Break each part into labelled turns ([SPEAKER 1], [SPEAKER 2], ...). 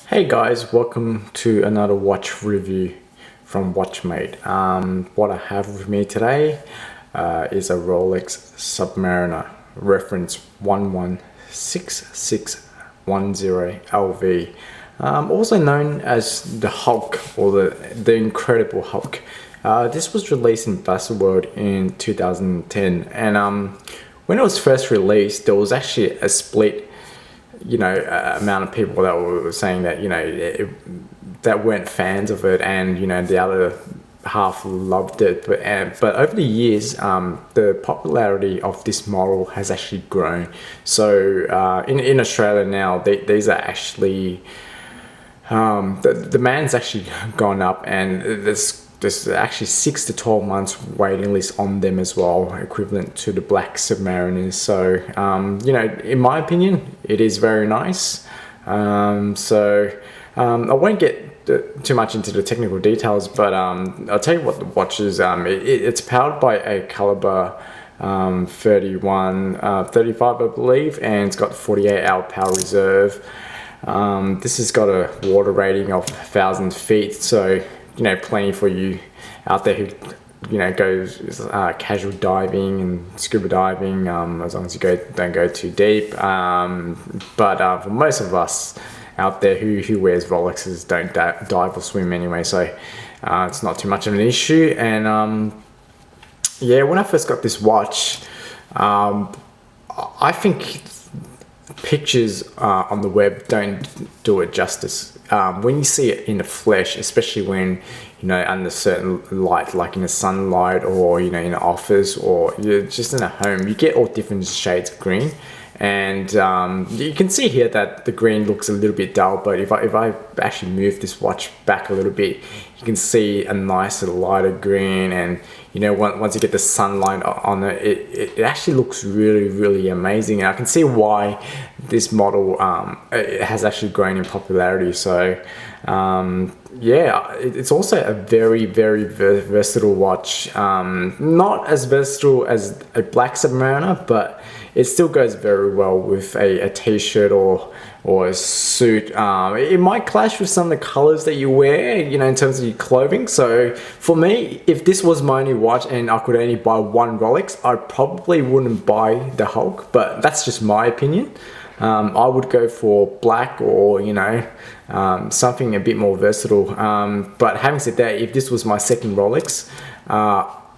[SPEAKER 1] Hey guys, welcome to another watch review from Watchmate. What I have with me today is a Rolex Submariner reference 116610 LV, also known as the Hulk or the Incredible Hulk. This was released in Baselworld in 2010, and when it was first released, there was actually a split amount of people that were saying that that weren't fans of it, and the other half loved it. But over the years, the popularity of this model has actually grown. So in Australia now, these are actually the demand's actually gone up, and there's actually 6 to 12 months waiting list on them as well, equivalent to the black Submariners. So in my opinion, it is very nice. I won't get too much into the technical details, but I'll tell you what the watch is. It's powered by a caliber 35, I believe, and it's got 48-hour power reserve. This has got a water rating of 1,000 feet, so plenty for you out there who goes casual diving and scuba diving, as long as you don't go too deep. But for most of us out there who wears Rolexes, don't dive or swim anyway, so it's not too much of an issue. And yeah, when I first got this watch, I think pictures on the web don't do it justice. When you see it in the flesh, especially when under certain light, like in the sunlight, or in an office, or you're just in a home, you get all different shades of green. And you can see here that the green looks a little bit dull, but if I actually move this watch back a little bit, you can see a nicer lighter green. And once you get the sunlight on it, it actually looks really amazing. And I can see why this model it has actually grown in popularity. So yeah, it's also a very versatile watch. Not as versatile as a black Submariner, but it still goes very well with a t-shirt or a suit. It might clash with some of the colors that you wear, in terms of your clothing. So for me, if this was my only watch and I could only buy one Rolex, I probably wouldn't buy the Hulk, but that's just my opinion. I would go for black, or something a bit more versatile. But having said that, if this was my second Rolex,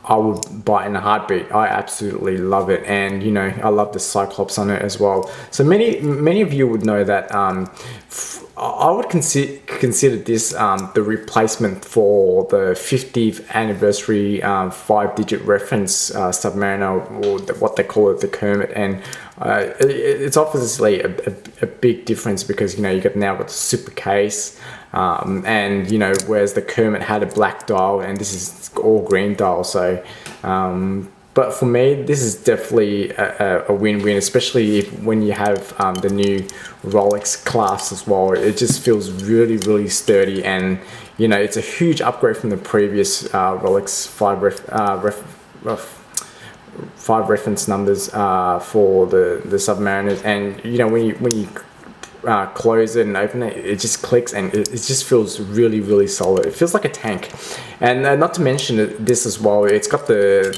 [SPEAKER 1] I would buy it in a heartbeat. I absolutely love it, and I love the Cyclops on it as well. So many of you would know that I would consider this the replacement for the 50th anniversary 5-digit reference Submariner, or what they call it, the Kermit. And it's obviously a big difference, because you now got the super case, and whereas the Kermit had a black dial, and this is all green dial. So but for me, this is definitely a win-win, especially when you have the new Rolex clasp as well. It just feels really sturdy, and it's a huge upgrade from the previous Rolex 5 reference numbers for the Submariners. And when you close it and open it, it just clicks, and it just feels really solid. It feels like a tank. And not to mention this as well, it's got the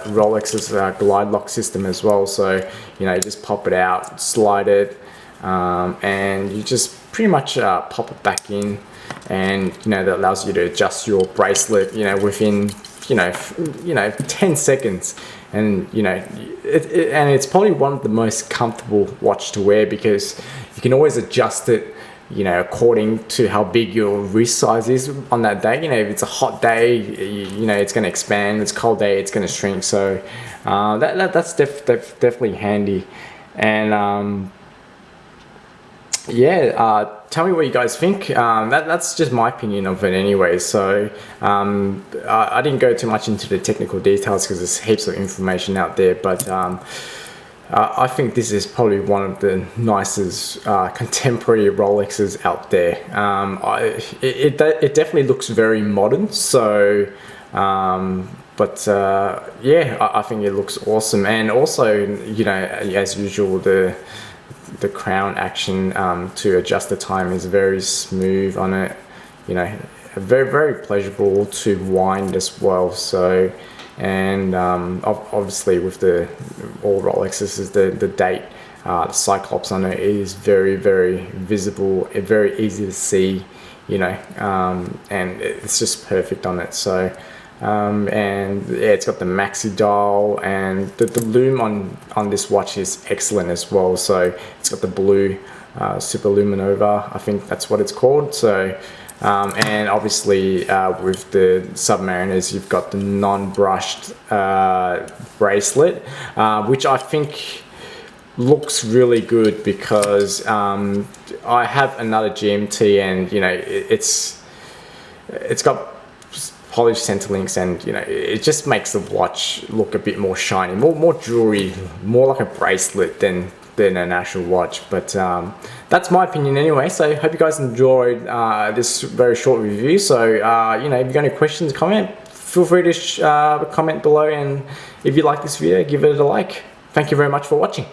[SPEAKER 1] Rolex's glide lock system as well. So you just pop it out, slide it, and you just pretty much pop it back in, and that allows you to adjust your bracelet within 10 seconds. And and it's probably one of the most comfortable watch to wear, because you can always adjust it according to how big your wrist size is on that day. If it's a hot day, it's going to expand. If it's a cold day, it's going to shrink. So that's definitely handy. And yeah, tell me what you guys think. That's just my opinion of it anyway. So I didn't go too much into the technical details, because there's heaps of information out there, but I think this is probably one of the nicest contemporary Rolexes out there. It definitely looks very modern. So but yeah, I think it looks awesome. And also as usual, the crown action to adjust the time is very smooth on it. You know, very pleasurable to wind as well. So, and obviously with the all Rolexes, is the date, the Cyclops on it is very visible, very easy to see. You know, and it's just perfect on it. So. And yeah, it's got the maxi dial, and the lume on this watch is excellent as well. So it's got the blue super luminova, I think that's what it's called. So and obviously with the Submariners, you've got the non-brushed bracelet, which I think looks really good, because I have another GMT, and you know, it's got polished center links, and you know, it just makes the watch look a bit more shiny, more jewelry, more like a bracelet than an actual watch. But that's my opinion anyway. So hope you guys enjoyed this very short review. So you know, if you've got any questions, feel free to comment below, and if you like this video, give it a like. Thank you very much for watching.